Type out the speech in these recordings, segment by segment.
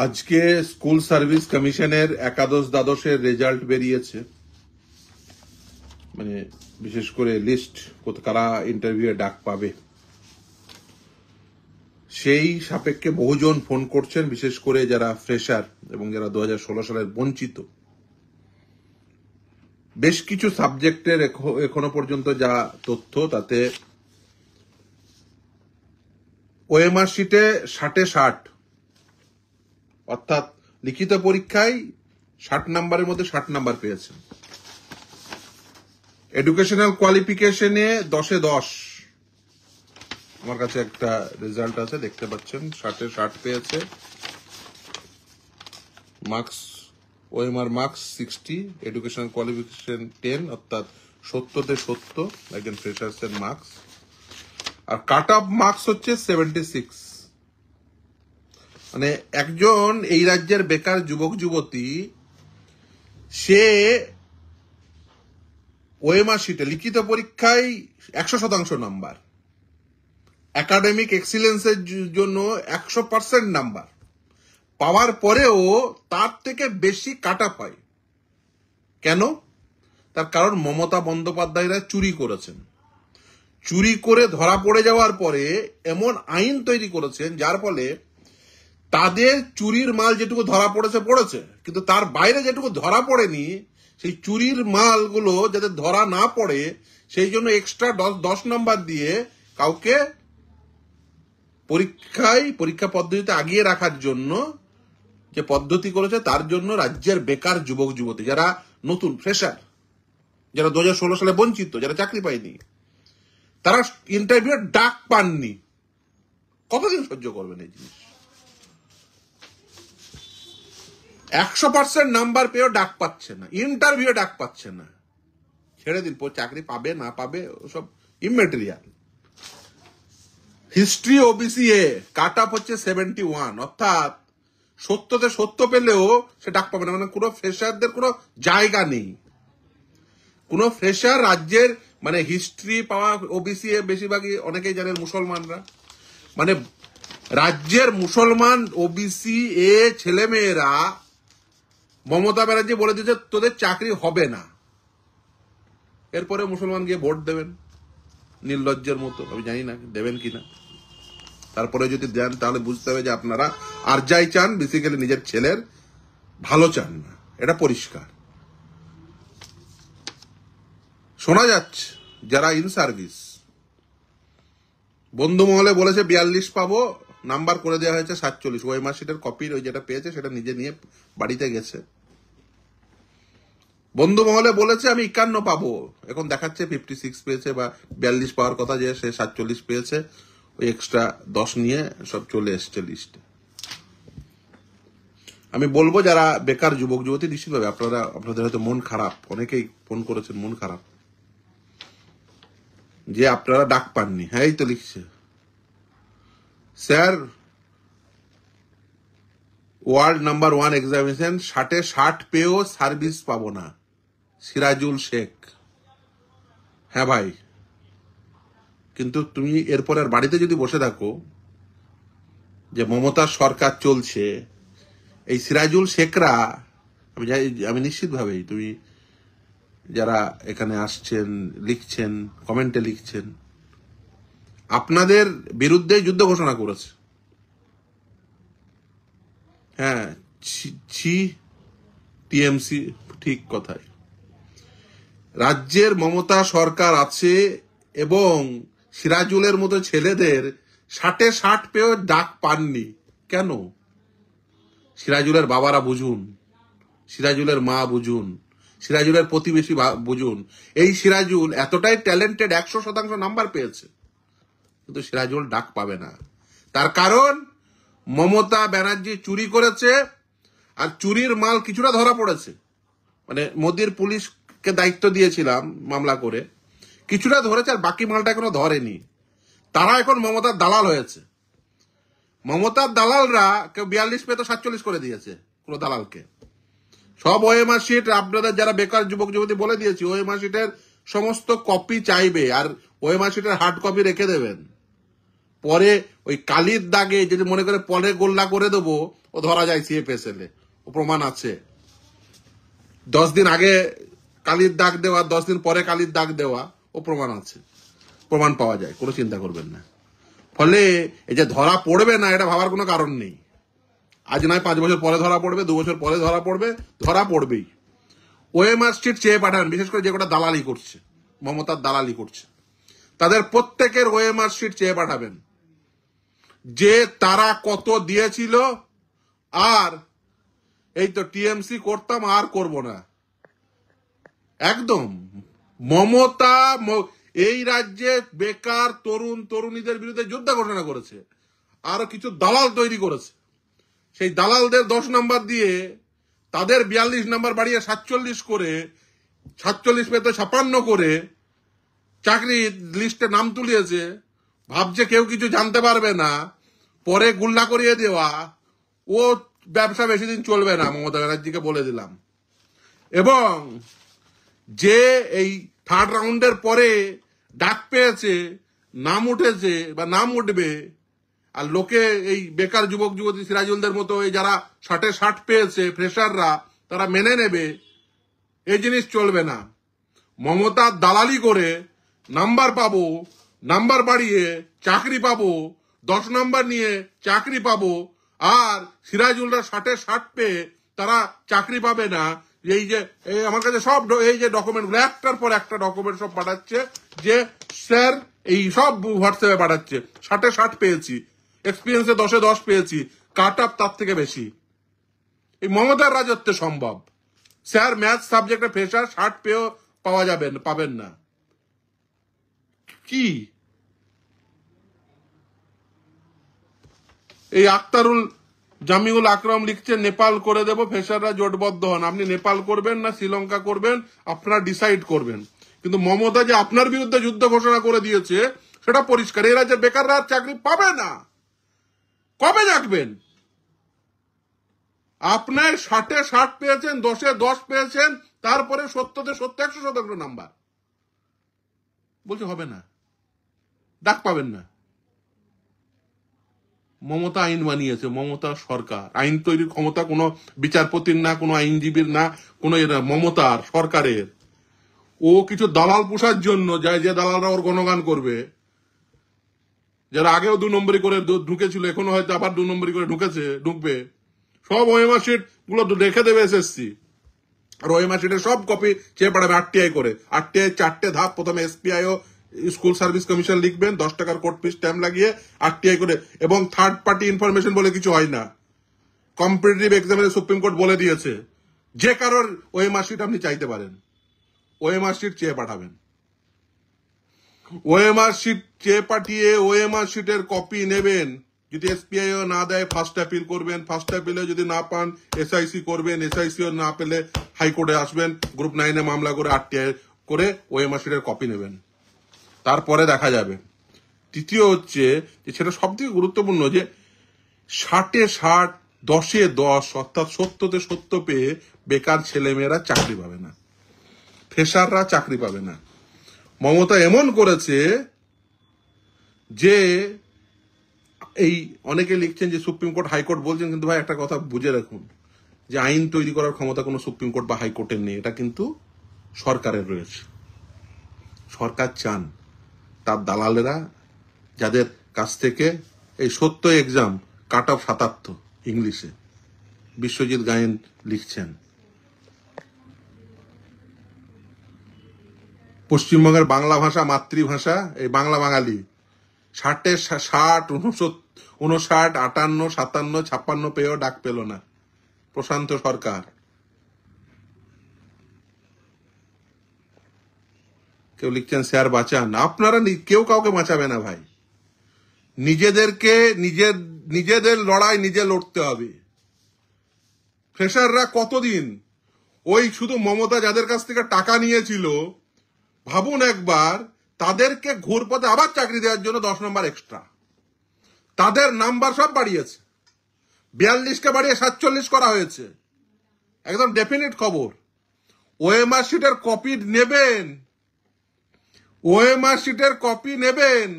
আজকে school service কমিশনের একাদশ দ্বাদশের রেজাল্ট বেরিয়েছে। মানে বিশেষ করে লিস্ট কারা ইন্টারভিউ ডাক পাবে সেই সাপেক্ষে বহুজন ফোন করছেন, বিশেষ করে যারা ফ্রেশার এবং যারা 2016 সালের বঞ্চিত। বেশ কিছু সাবজেক্টের এখনো পর্যন্ত যা তথ্য, তাতে ওএমআর শিটে 60-60, অর্থাৎ লিখিত পরীক্ষায় 60 নাম্বারের মধ্যে 60 নাম্বার পেয়েছেন। এডুকেশনাল কোয়ালিফিকেশনে 10-এ 10। আমার কাছে একটা রেজাল্ট আছে, দেখতে পাচ্ছেন, 60-এ 60 পেয়েছে। Marks, OMR marks 60, educational qualification 10, অর্থাৎ 70-তে 70 একজন ফ্রেশার্সের মার্কস। আর কাট অফ মার্কস হচ্ছে 76। মানে একজন এই রাজ্যের বেকার যুবক যুবতী, সে ওএমআর শিটে লিখিত পরীক্ষায় 100% নাম্বার, একাডেমিক এক্সিলেন্সের জন্য 100% নাম্বার পাওয়ার পরেও তার থেকে বেশি কাটা পায়। কেন? তার কারণ মমতা বন্দ্যোপাধ্যায়রা চুরি করেছেন। চুরি করে ধরা পড়ে যাওয়ার পরে এমন আইন তৈরি করেছেন যার ফলে তাদের চুরির মাল যেটুকু ধরা পড়েছে, কিন্তু তার বাইরে যেটুকু ধরা পড়েনি, সেই চুরির মালগুলো যাতে ধরা না পড়ে সেই জন্য এক্সট্রা 10 নম্বর দিয়ে কাউকে পরীক্ষা পদ্ধতিতে আগিয়ে রাখার জন্য যে পদ্ধতি করেছে, তার জন্য রাজ্যের বেকার যুবক যুবতী যারা নতুন ফ্রেশার, যারা 2016 সালে বঞ্চিত, যারা চাকরি পায়নি, তারা ইন্টারভিউ ডাক পাননি। কতদিন সহ্য করবেন এই জিনিস? 100% নাম্বার পেয়েও ডাক পাচ্ছে না, ইন্টারভিউ ডাক পাচ্ছে না। ছেড়ে দিন, চাকরি পাবে না পাবে সব immaterial. History OBC A cut off হচ্ছে 71, অর্থাৎ 70-তে 70 পেলেও সে ডাক পাবে না। মানে কোনো ফ্রেশারদের কোনো জায়গা নেই। কোনো ফ্রেশার রাজ্যের, মানে হিস্ট্রি পাওয়া ওবিসি এ বেশিরভাগই অনেকেই জানেন মুসলমানরা, মানে রাজ্যের মুসলমান ওবিসি এ ছেলেমেয়েরা মমতা ব্যানার্জি বলে দিয়েছে তোদের চাকরি হবে না। এরপরে মুসলমান গিয়ে ভোট দেবেন নির্লজ্জের মতো। আমি জানি না দেবেন কিনা। তারপরে যদি দেন তাহলে বুঝতে হবে যে আপনারা আর যাই চান, বেসিক্যালি নিজের ছেলের ভালো চান না, এটা পরিষ্কার। শোনা যাচ্ছে যারা ইন সার্ভিস, বন্ধু মহলে বলেছে 42 পাবো, নাম্বার করে দেওয়া হয়েছে 47। ওএমআর শিটের কপির ওই যেটা পেয়েছে সেটা নিজে নিয়ে বাড়িতে গেছে। বন্ধু মহলে বলেছে আমি 51 পাবো, এখন দেখাচ্ছে 56 পেয়েছে, বা 42 পাওয়ার কথা যে সে 47 পেয়েছে। ওই এক্সট্রা 10 নিয়ে সব চলে এসছে লিস্টে। আমি বলবো যারা বেকার যুবক যুবতী, নিশ্চিতভাবে আপনাদের হয়তো মন খারাপ, অনেকেই ফোন করেছেন মন খারাপ যে আপনারা ডাক পাননি। হ্যাঁ, এই তো লিখছে, স্যার ওয়ার্ল্ড নাম্বার 1 এক্সামিনেশন 60-এ 60 পেয়েও সার্ভিস পাবো না, সিরাজুল শেখ। হ্যাঁ ভাই, কিন্তু তুমি এরপর আর বাড়িতে যদি বসে থাকো, যে মমতার সরকার চলছে, এই সিরাজুল শেখরা, আমি নিশ্চিতভাবেই, তুমি যারা এখানে আসছেন, লিখছেন, কমেন্টে লিখছেন, আপনাদের বিরুদ্ধে যুদ্ধ ঘোষণা করেছে। হ্যাঁ, টিএমসি, ঠিক কথাই। রাজ্যের মমতা সরকার আছে এবং সিরাজুলের মতো ছেলেদের 60-এ 60 পেয়েও ডাক পাননি। কেন? সিরাজুলের বাবারা বুঝুন, সিরাজুলের মা বুঝুন, সিরাজুলের প্রতিবেশী বুঝুন। এই সিরাজুল এতটাই ট্যালেন্টেড, 100% নাম্বার পেয়েছে, কিন্তু সিরাজুল ডাক পাবে না। তার কারণ মমতা ব্যানার্জি চুরি করেছে, আর চুরির মাল কিছুটা ধরা পড়েছে। মানে মোদির পুলিশকে দায়িত্ব দিয়েছিলাম মামলা করে, কিছুটা ধরেছে, আর বাকি মালটা এখনো ধরেনি। তারা এখন মমতার দালাল হয়েছে। মমতার দালালরা কেউ 42 পেয়ে তো 47 করে দিয়েছে কোনো দালালকে। সব ওএমআর শিট, আপনাদের যারা বেকার যুবক যুবতী বলে দিয়েছি, ওএমআর শিটের সমস্ত কপি চাইবে, আর ওএমআর শিটের হার্ড কপি রেখে দেবেন। পরে ওই কালির দাগে যদি মনে করে পরে গোল্লা করে দেবো, ও ধরা যায় CFSL এ, ও প্রমাণ আছে। 10 দিন আগে কালির দাগ দেওয়া, 10 দিন পরে কালির দাগ দেওয়া, ও প্রমাণ আছে, প্রমাণ পাওয়া যায়, কোনো চিন্তা করবেন না। ফলে এই যে ধরা পড়বে না, এটা ভাবার কোনো কারণ নেই। আজ নয় 5 বছর পরে ধরা পড়বে, 2 বছর পরে ধরা পড়বে, ধরা পড়বেই। ওএমআর শিট চেয়ে পাঠান, বিশেষ করে যে কটা দালালি করছে, মমতার দালালি করছে, তাদের প্রত্যেকের ওএমআর শিট চেয়ে পাঠাবেন, যে তারা কত দিয়েছিল। আর এই তো টিএমসি করতাম, আর করব না, একদম। মমতা এই রাজ্যে বেকার তরুণ তরুণীদের বিরুদ্ধে যুদ্ধ ঘোষণা করেছে, আরো কিছু দালাল তৈরি করেছে। সেই দালালদের 10 নম্বর দিয়ে তাদের 42 নম্বর বাড়িয়ে 47 করে, 47 পেতে 56 করে চাকরি লিস্টে নাম তুলিয়েছে। ভাবছে কেউ কিছু জানতে পারবে না, পরে গুল্লা করিয়ে দেওয়া। ও ব্যবসা বেশি দিন চলবে না, মমতা ব্যানার্জিকে বলে দিলাম। এবং যে এই 3rd রাউন্ডের পরে ডাক পেয়েছে, নাম উঠেছে বা নাম উঠবে, আর লোকে এই বেকার যুবক যুবতী সিরাজুলদের মতো এই যারা 60-এ 60 পেয়েছে ফ্রেশাররা, তারা মেনে নেবে, এই জিনিস চলবে না। মমতার দালালি করে নাম্বার পাবো, নাম্বার বাড়িয়ে চাকরি পাবো, 10 নম্বর নিয়ে চাকরি পাবো, আর সিরাজুলরা 60-এ 60 পেয়ে তারা চাকরি পাবে না। এই যে আমার কাছে সব এই যে ডকুমেন্টগুলো একটার পর একটা ডকুমেন্ট সব পাঠাচ্ছে, যে স্যার এই সব হোয়াটসঅ্যাপে পাঠাচ্ছে, 60-এ 60 পেয়েছি, এক্সপিরিয়েন্সে 10-এ 10 পেয়েছি, কাট আপ তার থেকে বেশি। এই মমতার রাজত্বে সম্ভব। স্যার ম্যাথ সাবজেক্টে ফ্রেশার 60 পেয়েও পাবেন না। কি এই আক্তারুল জামিউল আকরাম লিখছে, নেপাল করে দেব, ফ্রেশাররা জোটবদ্ধ হন। আপনি নেপাল করবেন না শ্রীলঙ্কা করবেন, আপনারা ডিসাইড করবেন। কিন্তু মমতা যে আপনার বিরুদ্ধে যুদ্ধ ঘোষণা করে দিয়েছে সেটা পরিষ্কার। এই রাজ্যের বেকাররা চাকরি পাবে না। কবে জাগবেন? আপনার 60-এ 60 পেয়েছেন, 10-এ 10 পেয়েছেন, তারপরে 70-তে 70, 100% নাম্বার, বলছে হবে না, ডাক পাবেন না। মমতা আইন বানিয়েছে, মমতা সরকার। আইন তৈরির ক্ষমতা কোনো বিচারপতির না, কোনো আইনজীবীর না, কোনো মমতার সরকারের। ও কিছু দালাল পোষার জন্য যায়, যে দালালরা ওর গণগান করবে, যারা আগেও 2 নম্বরই করে ঢুকেছিল, এখনো হয়তো আবার 2 নম্বরই করে ঢুকবে। সব ওএমআর শিট গুলো রেখে দেবে এসএসসি, আর ওএমআর শিটের সব কপি চেয়ে পাঠাবে আরটিআই করে। আরটিআই 4টে ধাপ, প্রথমে এসপিআই ও স্কুল সার্ভিস কমিশন লিখবেন, 10 টাকার কোর্ট ফি স্ট্যাম্প লাগিয়ে আরটিআই করে। এবং থার্ড পার্টি ইনফরমেশন বলে কিছু হয় না। কম্পিটিটিভ এক্সামিনে সুপ্রিম কোর্ট বলে দিয়েছে, যে কারোর ওএমআর শিট আপনি চাইতে পারেন, ওএমআর শিট চেয়ে পাঠাবেন। ওএমআর শিট চেয়ে পাঠিয়ে ওএমআর শিটের কপি নেবেন। যদি এসপিআইও না দেয়, ফার্স্ট অ্যাপিল করবেন, ফার্স্ট অ্যাপিলে যদি না পান এসআইসি করবেন, এসআইসিও না পেলে হাইকোর্টে আসবেন, গ্রুপ 9-এ মামলা করে আরটিআই করে ওএমআর শিটের কপি নেবেন, তারপরে দেখা যাবে। তৃতীয় হচ্ছে যে সেটা সব থেকে গুরুত্বপূর্ণ, যে 60-এ 60, 10-এ 10, অর্থাৎ 70-তে 70 পেয়ে বেকার ছেলেমেয়েরা চাকরি পাবে না, ফ্রেশাররা চাকরি পাবে না। মমতা এমন করেছে যে এই অনেকে লিখছেন যে সুপ্রিম কোর্ট হাইকোর্ট বলছেন, কিন্তু ভাই একটা কথা বুঝে রাখুন, যে আইন তৈরি করার ক্ষমতা কোনো সুপ্রিম কোর্ট বা হাইকোর্টের নেই, এটা কিন্তু সরকারের রয়েছে। সরকার চান তার দালালেরা, যাদের কাছ থেকে এই 70 এক্সাম কাট অফ 77 ইংলিশে, বিশ্বজিৎ গায়েন লিখছেন, পশ্চিমবঙ্গের বাংলা ভাষা মাতৃভাষা, এই বাংলা বাঙালি 60-এ 60, 59, 58, 57, 56 পেয়েও ডাক পেল না প্রশান্ত সরকার। কেউ লিখছেন স্যার বাঁচান। আপনারা কেউ কাউকে বাঁচাবে না ভাই, নিজেদের লড়াই নিজে লড়তে হবে। ফ্রেশাররা কতদিন ওই শুধু মমতা যাদের কাছ থেকে টাকা নিয়েছিল, ভাবুন একবার, তাদেরকে ঘুরপথে আবার চাকরি দেওয়ার জন্য 10 নম্বর এক্সট্রা, তাদের নাম্বার সব বাড়িয়েছে, 42কে বাড়িয়ে 47 করা হয়েছে, একদম ডেফিনিট খবর। ওএমআর শিটের কপি নেবেন, ওএমআর শিটের কপি নেবেন,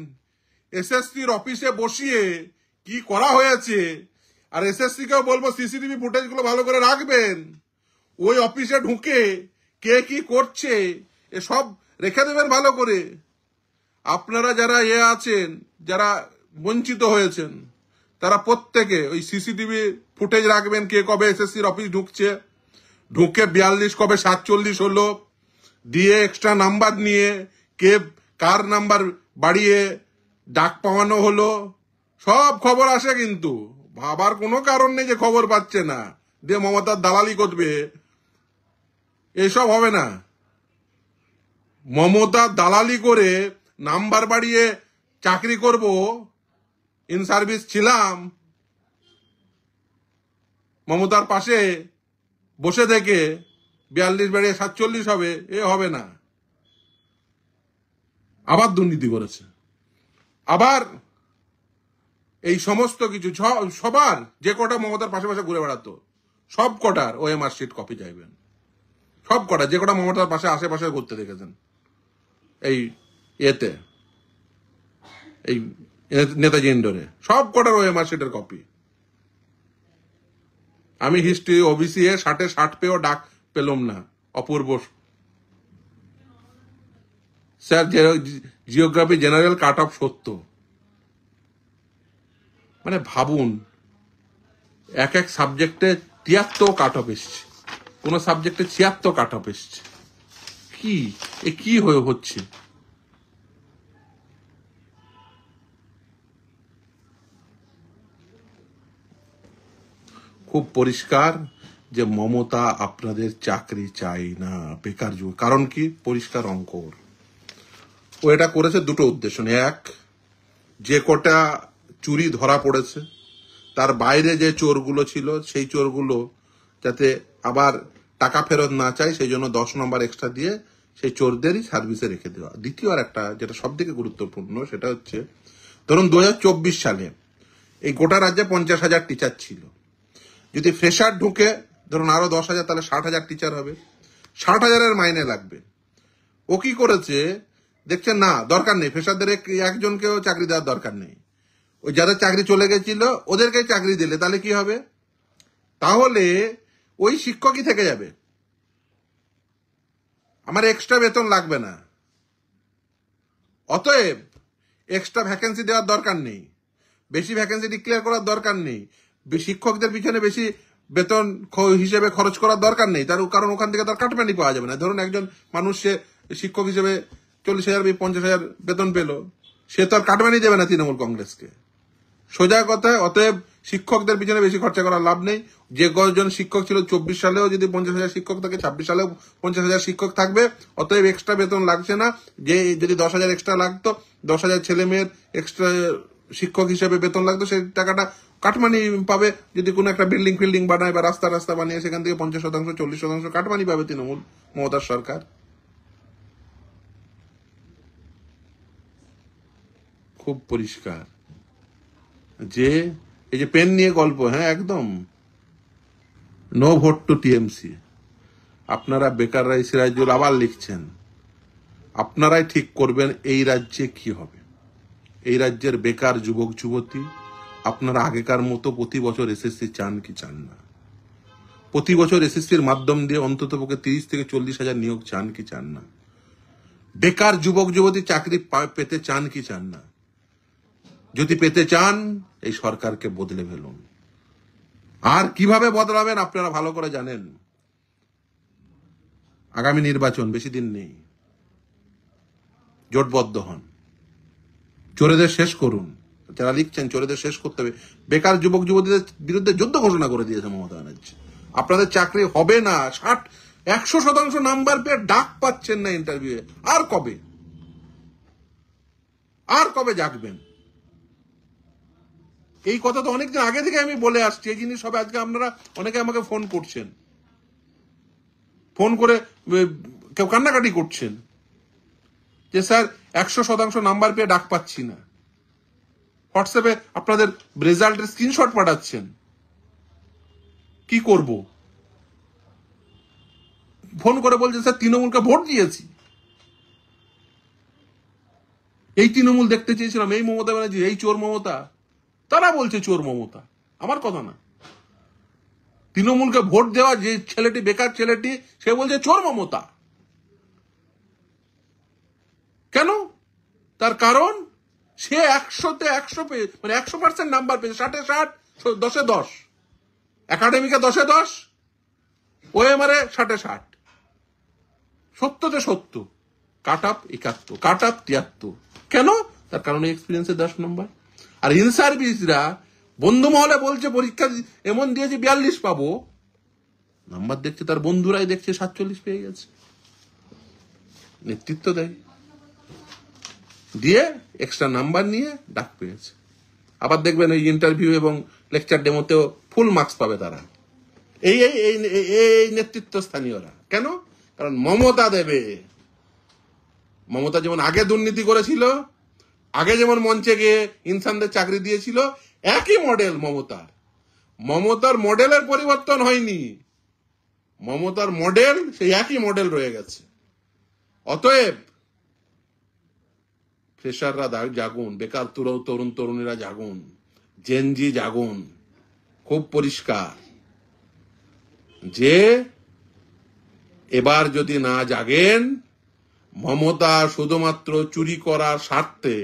এসএসসির অফিসে বসিয়ে কি করা হয়েছে, আর এসএসসি কেও বলবো সিসিটিভি ফুটেজগুলো ভালো করে রাখবেন, ওই অফিসে ঢুকে কে কি করছে এসব রেখে দেবেন ভালো করে। আপনারা যারা আছেন, যারা বঞ্চিত হয়েছেন, তারা প্রত্যেকে ওই সিসিটিভি ফুটেজ রাখবেন, কে কবে এসএসসির অফিস ঢুকছে, ঢুকে 42 কবে 47 হলো, দিয়ে এক্সট্রা নাম্বার নিয়ে কে কার নাম্বার বাড়িয়ে ডাক পাওয়ানো হলো, সব খবর আসে। কিন্তু ভাবার কোনো কারণ নেই যে খবর পাচ্ছে না, দিয়ে মমতার দালালি করবে, এসব হবে না। মমতার দালালি করে নাম্বার বাড়িয়ে চাকরি করব, ইন সার্ভিস ছিলাম, মমতার পাশে বসে থেকে 42 বাড়িয়ে 47 হবে, এ হবে না। আবার দুর্নীতি করেছে, আবার এই সমস্ত কিছু সবার যে কটা মমতার পাশে পাশে ঘুরে বেড়াতো সব কটার ওএমআর শিট কপি চাইবেন, সব কটা যে কটা মমতার পাশে আশেপাশে ঘুরতে দেখেছেন এই এতে, এই নেতাজি ইন্ডোরে, সব কটার ওএমআর শিটের কপি। আমি হিস্ট্রি ওবিসি 60 পেয়েও ডাক পেলাম না, Apurba sir geography general cut off 70। মানে ভাবুন, এক এক সাবজেক্টে 73 কাট অফ এসছে, কোন সাবজেক্টে 76 কাট অফ এসছে। কি হয়ে হচ্ছে? খুব পরিষ্কার যে মমতা আপনাদের চাকরি চাই না, বেকার যুগ। কারণ কি? পরিষ্কার অঙ্ক। ও এটা করেছে দুটো উদ্দেশ্য নিয়ে। এক, যে কটা চুরি ধরা পড়েছে তার বাইরে যে চোরগুলো ছিল সেই চোরগুলো যাতে আবার টাকা ফেরত না চায়, সেই জন্য 10 নম্বর এক্সট্রা দিয়ে সেই চোরদেরই সার্ভিসে রেখে দেওয়া। দ্বিতীয় আর একটা যেটা সব থেকে গুরুত্বপূর্ণ, সেটা হচ্ছে ধরুন 2024 সালে এই গোটা রাজ্যে 50,000 টিচার ছিল। যদি ফ্রেশার ঢুকে ধরুন আরো 10,000, তাহলে 60,000 টিচার হবে, 60,000-এর মাইনে লাগবে। ও কি করেছে দেখছেন না, দরকার নেই, ফ্রেশারদের একজনকেও চাকরি দেওয়ার দরকার নেই, ওই যাদের চাকরি চলে গেছিল ওদেরকে চাকরি দিলে তাহলে কি হবে? তাহলে ওই শিক্ষকই থেকে যাবে, আমার এক্সট্রা বেতন লাগবে না। অতএব এক্সট্রা ভ্যাকেন্সি দেওয়ার দরকার নেই, বেশি ভ্যাকেন্সি ডিক্লেয়ার করার দরকার নেই, শিক্ষকদের পিছনে বেশি বেতন হিসেবে খরচ করার দরকার নেই। তার কারণ ওখান থেকে তার কাটমানি পাওয়া যাবে না। ধরুন একজন মানুষ সে শিক্ষক হিসেবে 40,000 50,000 বেতন পেল, সে তো আর কাটমানি দেবে না তৃণমূল কংগ্রেসকে। সোজা কথা, অতএব শিক্ষকদের পিছনে বেশি খরচা করার লাভ নেই। যে কজন শিক্ষক ছিল 24 সালেও যদি 50,000 শিক্ষক থাকে, 26 সালেও 50,000 শিক্ষক থাকবে। অতএব এক্সট্রা বেতন লাগছে না। যে যদি 10,000 এক্সট্রা লাগতো, 10,000 ছেলে মেয়ের এক্সট্রা শিক্ষক হিসেবে বেতন লাগতো, সেই টাকাটা কাটমানি পাবে। যদি কোনো একটা বিল্ডিং ফিল্ডিং বানায় বা রাস্তা বানিয়ে সেখান থেকে 50%, 40% কাটমানি পাবে তৃণমূল মমতার সরকার। খুব পরিষ্কার যে এই যে পেন নিয়ে গল্প, হ্যাঁ একদম নো ভোট টু টিএমসি। আপনারা বেকাররা সিরাজুল আবার লিখছেন, আপনারাই ঠিক করবেন এই রাজ্যে কি হবে। এই রাজ্যের বেকার যুবক যুবতী আপনারা আগেকার মতো প্রতি বছর এসএসসি চান কি চান না? প্রতি বছর এসএসসির মাধ্যম দিয়ে অন্তত পক্ষে 30 থেকে 40,000 নিয়োগ চান কি চান না? বেকার যুবক যুবতী চাকরি পেতে চান কি চান না? যদি পেতে চান এই সরকারকে বদলে ফেলুন। আর কিভাবে বদলাবেন আপনারা ভালো করে জানেন। আগামী নির্বাচন বেশি দিন নেই, জোটবদ্ধ হন, চোরেদের শেষ করুন। যারা লিখছেন চোরেদের শেষ করতে হবে, বেকার যুবক যুবতীদের বিরুদ্ধে যুদ্ধ ঘোষণা করে দিয়েছে মমতা ব্যানার্জি। আপনাদের চাকরি হবে না, 100% নাম্বার পেয়ে ডাক পাচ্ছেন না ইন্টারভিউয়ে। আর কবে জাগবেন? এই কথা তো অনেকদিন আগে থেকে আমি বলে আসছি। এই জিনিস হবে আজকে আপনারা অনেকে আমাকে ফোন করছেন, ফোন করে কেউ কান্নাকাটি করছেন যে স্যার 100% নাম্বার পেয়ে ডাক পাচ্ছি না। হোয়াটসঅ্যাপে আপনাদের রেজাল্টের স্ক্রিনশট পাঠাচ্ছেন। কি করব? ফোন করে বলছেন স্যার তৃণমূলকে ভোট দিয়েছি। এই তৃণমূল দেখতে চেয়েছিলাম, এই মমতা ব্যানার্জি, এই চোর মমতা। তারা বলছে চোর মমতা, আমার কথা না। তৃণমূলকে ভোট দেওয়া যে ছেলেটি, বেকার ছেলেটি, সে বলছে চোর মমতা। কেন? তার কারণ সে 100-তে 100 পেয়ে, মানে 100% নাম্বার পেয়েছে, 60-এ 60, 10-এ 10, একাডেমিকে 10-এ 10, ওএমআরে 60-এ 60, 70-তে 70, কাট আপ 71, কাট আপ 73। কেন? তার কারণ এক্সপিরিয়েন্সে 10 নম্বর। আর ইন সার্ভিসরা বন্ধু মহলে বলছে পরীক্ষা এমন দিয়েছে 42 পাবো, নাম্বার দেখছে তার বন্ধুরাই দেখছে 47 পেয়ে গেছে, নেতৃত্ব দেয়, দিয়ে এক্সট্রা নাম্বার নিয়ে ডাক পেয়েছে। আবার দেখবেন ওই ইন্টারভিউ এবং লেকচার ডেমোতেও ফুল মার্কস পাবে তারা, এই এই এই নেতৃত্ব স্থানীয়রা। কেন? কারণ মমতা দেবে। মমতা যেমন আগে দুর্নীতি করেছিল, আগে যেমন মঞ্চে গিয়ে ইনসানদের চাকরি দিয়েছিল, একই মডেল মমতার। মমতার মডেলের পরিবর্তন হয়নি, মমতার মডেল সেই একই মডেল রয়ে গেছে। অতএব ফ্রেশাররা জাগুন, বেকার তরুণ তরুণীরা জাগুন, জেনজি জাগুন। খুব পরিষ্কার যে এবার যদি না জাগেন, মমতা শুধুমাত্র চুরি করার স্বার্থে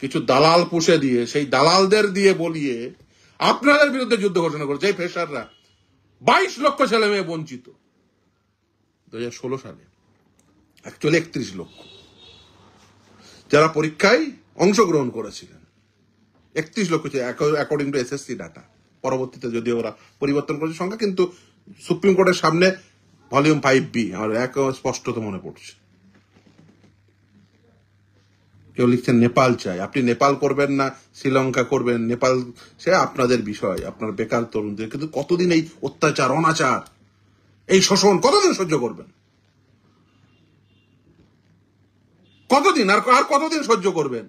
কিছু দালাল পুষে দিয়ে, সেই দালালদের দিয়ে বলিয়ে আপনাদের বিরুদ্ধে যুদ্ধ ঘোষণা করেছে। এই ফ্রেশাররা 22 লক্ষ ছেলে মেয়ে বঞ্চিত 2016 সালে, অ্যাকচুয়ালি 31 লক্ষ যারা পরীক্ষায় অংশগ্রহণ করেছিলেন। 31 লক্ষ অ্যাকর্ডিং টু এসএসসি ডাটা। পরবর্তীতে যদিও ওরা পরিবর্তন করেছে সংখ্যা, কিন্তু সুপ্রিম কোর্টের সামনে ভলিউম 5B আমার স্পষ্টত মনে পড়ছে। কেউ লিখছেন নেপাল চাই। আপনি নেপাল করবেন না শ্রীলঙ্কা করবেন, নেপাল সে আপনাদের বিষয়, আপনার বেকার তরুণদের। কিন্তু কতদিন এই অত্যাচার, অনাচার, এই শোষণ কতদিন সহ্য করবেন? কতদিন আর কতদিন সহ্য করবেন?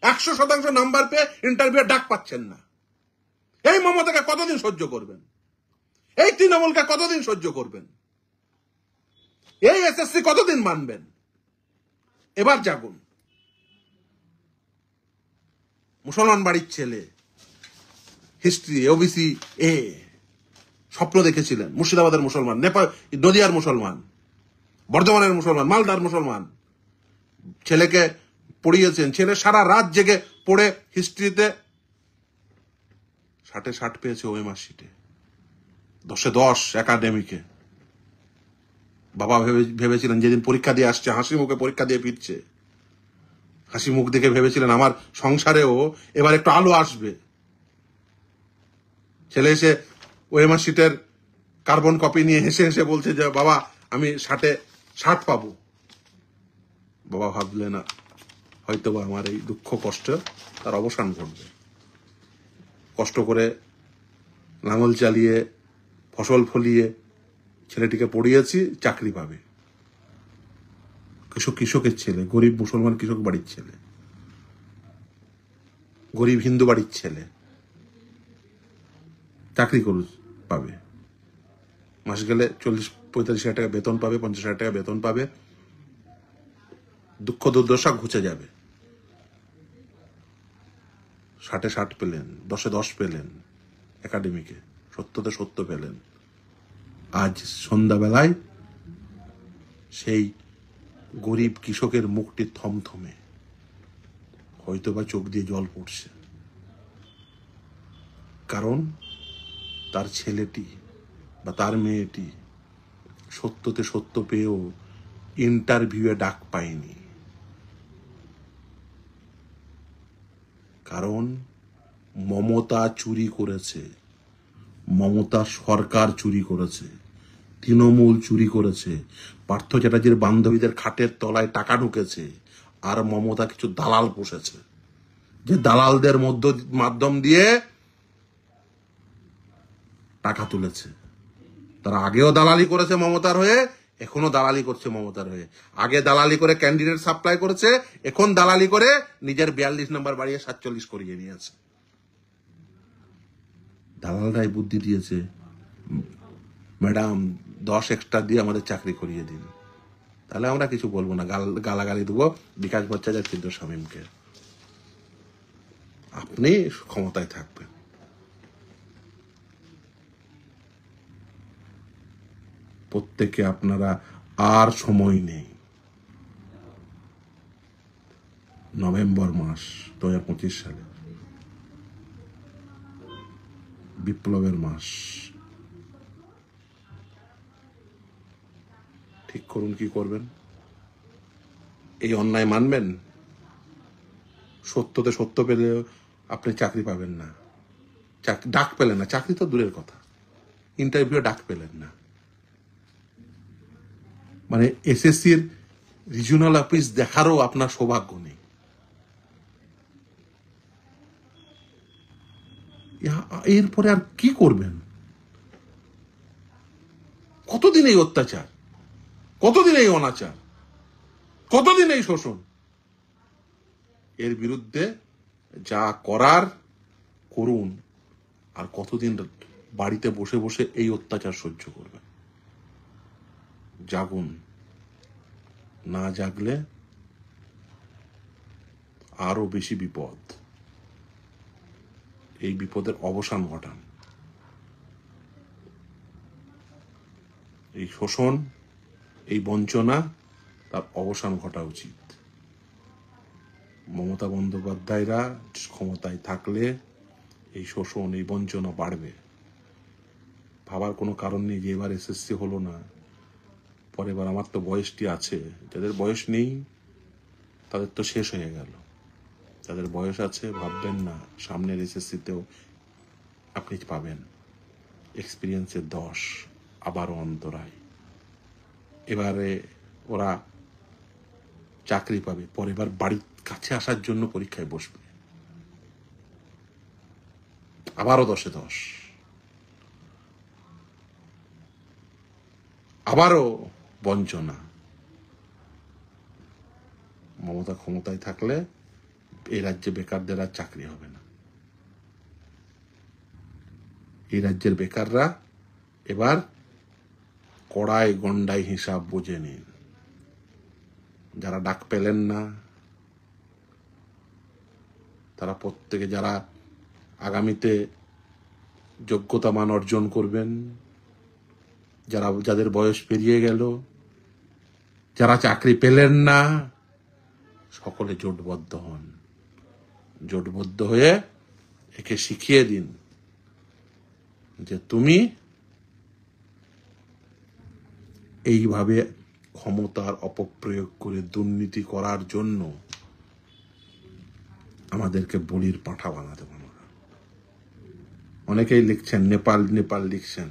100% নাম্বার পেয়ে ইন্টারভিউ ডাক পাচ্ছেন না। এই মমতাকে কতদিন সহ্য করবেন? এই তৃণমূলকে কতদিন সহ্য করবেন? এই এসএসসি কতদিন মানবেন? এবার জাগুন। মুসলমান বাড়ির ছেলে, হিস্ট্রি, ওবিসি এ, স্বপ্ন দেখেছিলেন মুর্শিদাবাদের মুসলমান, নেপাল, নদিয়ার মুসলমান, বর্ধমানের মুসলমান, মালদার মুসলমান, ছেলেকে পড়িয়েছেন। ছেলে সারা রাত জেগে পড়ে হিস্ট্রিতে 60-এ 60 পেয়েছে ওএমআর শিটে, 10-এ 10 একাডেমিকে। বাবা ভেবেছিলেন যেদিন পরীক্ষা দিয়ে আসছে, হাসি মুখে পরীক্ষা দিয়ে ফিরছে, হাসি মুখ দেখে ভেবেছিলেন আমার সংসারেও এবার একটু আলো আসবে। ছেলে এসে ওএমআর শিটের কার্বন কপি নিয়ে হেসে হেসে বলছে যে বাবা আমি 60-এ 60 পাবো। বাবা ভাবলে না হয়তোবা আমার এই দুঃখ কষ্ট তার অবসান ঘটবে। কষ্ট করে লাঙল চালিয়ে ফসল ফলিয়ে ছেলেটিকে পড়িয়েছি, চাকরি পাবে। কৃষকের ছেলে, গরিব মুসলমান কৃষক বাড়ির ছেলে, গরিব হিন্দু বাড়ির ছেলে, চাকরি পাবে। মাস গেলে 40-45 হাজার টাকা বেতন পাবে, 50 হাজার টাকা বেতন পাবে। দুঃখ দুর্দশা ঘুচে যাবে। 60-এ 60 পেলেন, 10-এ 10 পেলেন একাডেমিকে, 70-তে 70 পেলেন। আজ সন্ধ্যাবেলায় সেই গরিব কৃষকের মুখটি থমথমে, হয়তোবা চোখ দিয়ে জল পড়ছে। কারণ তার ছেলেটি বা তার মেয়েটি 70-তে 70 পেয়েও ইন্টারভিউয়ে ডাক পায়নি। কারণ মমতা চুরি করেছে, মমতা সরকার চুরি করেছে, তৃণমূল চুরি করেছে, পার্থ চ্যাটার্জির বান্ধবীদের খাটের তলায় টাকা ঢুকেছে, আর মমতা কিছু দালাল বসেছে, যে দালালদের মাধ্যম দিয়ে টাকা তুলেছে। তারা আগেও দালালি করেছে মমতার হয়ে, এখনো দালালি করছে মমতার হয়ে। আগে দালালি করে ক্যান্ডিডেট সাপ্লাই করেছে, এখন দালালি করে নিজের 42 নম্বর বাড়িয়ে 47 করিয়ে নিয়েছে। দালালরাই বুদ্ধি দিয়েছে, ম্যাডাম 10 এক্সট্রা দিয়ে আমাদের চাকরি করিয়ে দিন, তাহলে আমরা কিছু বলবো না, গালাগালি দেবো বিকাশ ভট্টাচার্য, সিদ্ধ শামীমকে। আপনি ক্ষমতায় থাকবেন। প্রত্যেকে আপনারা আর সময় নেই। নভেম্বর মাস 2025 সালে বিপ্লবের মাস। ঠিক করুন কি করবেন। এই অন্যায় মানবেন? সত্যতে সত্য পেলে আপনি চাকরি পাবেন না, ডাক পেলেন না, চাকরি তো দূরের কথা, ইন্টারভিউ ডাক পেলেন না। মানে এসএসসির রিজিওনাল অফিস দেখারও আপনার সৌভাগ্য নেই। এরপরে আর কি করবেন? কতদিন এই অত্যাচার, কতদিন এই অনাচার, কতদিন এই শোষণ? এর বিরুদ্ধে যা করার করুন। আর কতদিন বাড়িতে বসে বসে এই অত্যাচার সহ্য করবেন? জাগুন। না জাগলে আরো বেশি বিপদ। এই বিপদের অবসান ঘটান। এই শোষণ, এই বঞ্চনা, তার অবসান ঘটা উচিত। মমতা বন্দ্যোপাধ্যায়রা ক্ষমতায় থাকলে এই শোষণ, এই বঞ্চনা বাড়বে। ভাবার কোনো কারণ নেই যে এবার এসএসসি হলো না, পরের বার আমার তো বয়সটি আছে। যাদের বয়স নেই তাদের তো শেষ হয়ে গেল। যাদের বয়স আছে ভাববেন না, সামনের এসএসসিতেও আপনি পাবেন এক্সপিরিয়েন্সের 10, আবারও অন্তরায়। এবারে ওরা চাকরি পাবে, পরের বার বাড়ির কাছে আসার জন্য পরীক্ষায় বসবে, আবারও 10-এ 10, আবারও বঞ্চনা। মমতা ক্ষমতায় থাকলে এই রাজ্যে বেকারদের আর চাকরি হবে না। এই রাজ্যের বেকাররা এবার কড়াই গন্ডাই হিসাব বুঝে নিন। যারা ডাক পেলেন না তারা প্রত্যেকে, যারা আগামীতে যোগ্যতা মান অর্জন করবেন, যাদের বয়স পেরিয়ে গেল, যারা চাকরি পেলেন না, সকলে জোটবদ্ধ হন। জোটবদ্ধ হয়ে একে শিখিয়ে দিন যে তুমি এইভাবে ক্ষমতার অপপ্রয়োগ করে দুর্নীতি করার জন্য আমাদেরকে বলির পাঁঠা বানাতে পারো না। অনেকেই লিখছেন নেপাল নেপাল লিখছেন।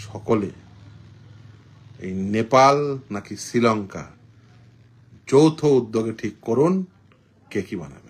সকলে এই নেপাল নাকি শ্রীলঙ্কা যৌথ উদ্যোগে ঠিক করুন কে কি বানাবে।